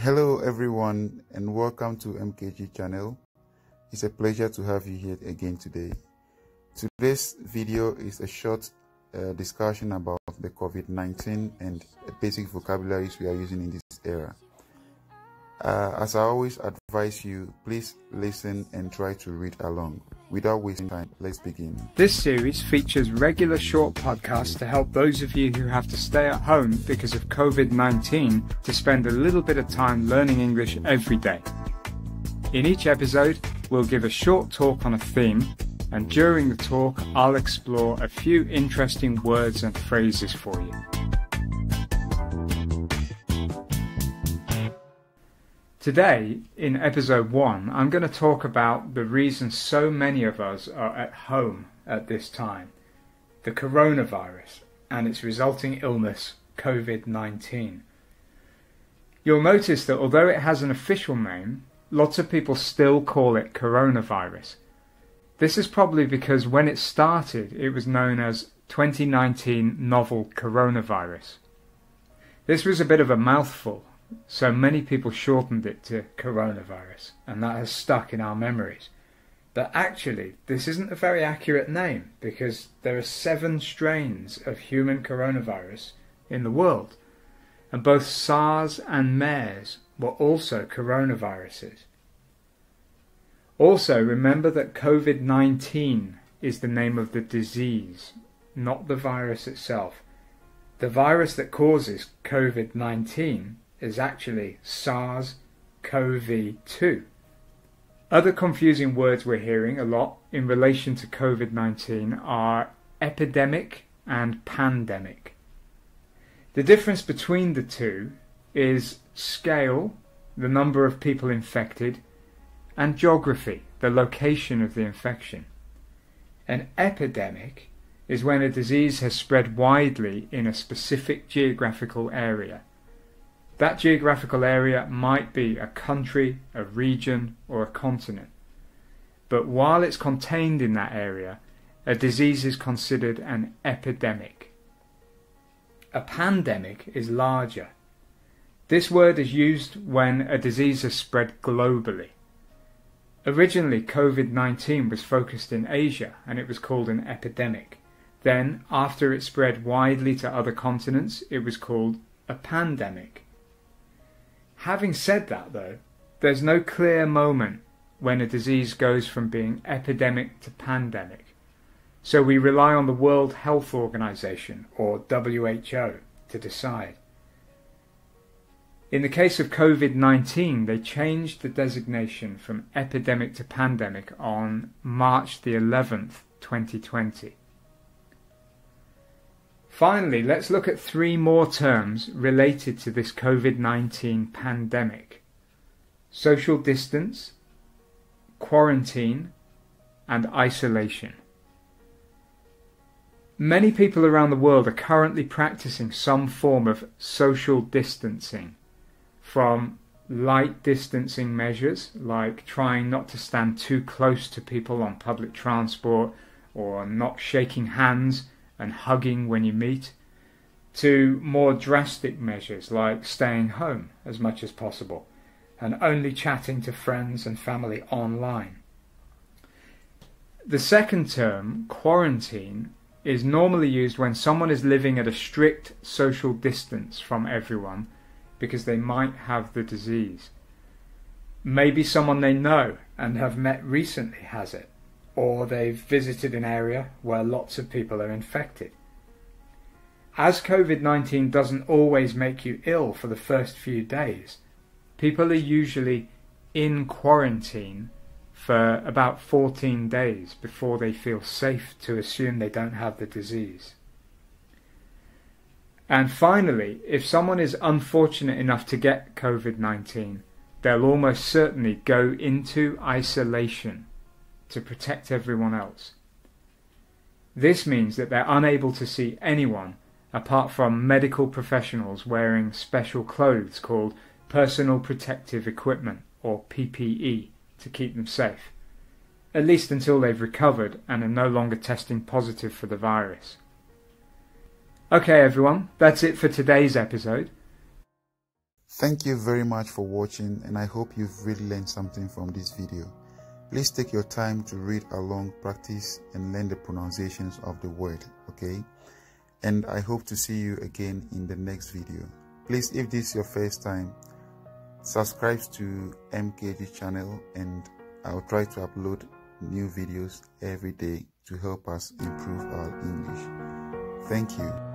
Hello everyone and welcome to MKG channel. It's a pleasure to have you here again today. Today's video is a short discussion about the COVID-19 and the basic vocabularies we are using in this era. As I always advise you, please listen and try to read along. Without wasting time, let's begin. This series features regular short podcasts to help those of you who have to stay at home because of COVID-19 to spend a little bit of time learning English every day. In each episode, we'll give a short talk on a theme, and during the talk, I'll explore a few interesting words and phrases for you. Today, in episode 1, I'm going to talk about the reason so many of us are at home at this time, the coronavirus and its resulting illness, COVID-19. You'll notice that although it has an official name, lots of people still call it coronavirus. This is probably because when it started, it was known as 2019 novel coronavirus. This was a bit of a mouthful, so many people shortened it to coronavirus, and that has stuck in our memories. But actually, this isn't a very accurate name, because there are 7 strains of human coronavirus in the world, and both SARS and MERS were also coronaviruses. Also, remember that COVID-19 is the name of the disease, not the virus itself. The virus that causes COVID-19 is actually SARS-CoV-2. Other confusing words we're hearing a lot in relation to COVID-19 are epidemic and pandemic. The difference between the two is scale, the number of people infected, and geography, the location of the infection. An epidemic is when a disease has spread widely in a specific geographical area. That geographical area might be a country, a region, or a continent. But while it's contained in that area, a disease is considered an epidemic. A pandemic is larger. This word is used when a disease has spread globally. Originally, COVID-19 was focused in Asia and it was called an epidemic. Then, after it spread widely to other continents, it was called a pandemic. Having said that, though, there's no clear moment when a disease goes from being epidemic to pandemic. So we rely on the World Health Organization, or WHO, to decide. In the case of COVID-19, they changed the designation from epidemic to pandemic on March the 11th, 2020. Finally, let's look at 3 more terms related to this COVID-19 pandemic: social distance, quarantine, and isolation. Many people around the world are currently practicing some form of social distancing, from light distancing measures like trying not to stand too close to people on public transport or not shaking hands and hugging when you meet, to more drastic measures like staying home as much as possible and only chatting to friends and family online. The second term, quarantine, is normally used when someone is living at a strict social distance from everyone because they might have the disease. Maybe someone they know and have met recently has it, or they've visited an area where lots of people are infected. As COVID-19 doesn't always make you ill for the first few days, people are usually in quarantine for about 14 days before they feel safe to assume they don't have the disease. And finally, if someone is unfortunate enough to get COVID-19, they'll almost certainly go into isolation to protect everyone else. This means that they're unable to see anyone apart from medical professionals wearing special clothes called personal protective equipment, or PPE, to keep them safe, at least until they've recovered and are no longer testing positive for the virus. Okay everyone, that's it for today's episode. Thank you very much for watching, and I hope you've really learned something from this video. Please take your time to read along, practice, and learn the pronunciations of the word, okay? And I hope to see you again in the next video. Please, if this is your first time, subscribe to MKG channel, and I'll try to upload new videos every day to help us improve our English. Thank you.